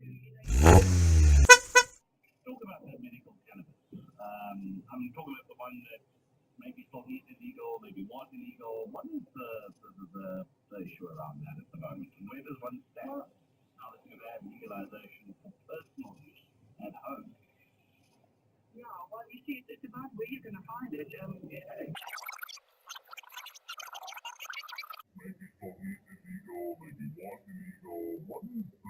Talk about that medical cannabis. I'm talking about the one that maybe thought is illegal, maybe was illegal. What is the issue around that at the moment? And where does one stand now that you have legalization for personal use at home? Yeah, well, you see, it's about where you're going to find it. Maybe thought is illegal, maybe was illegal. What is the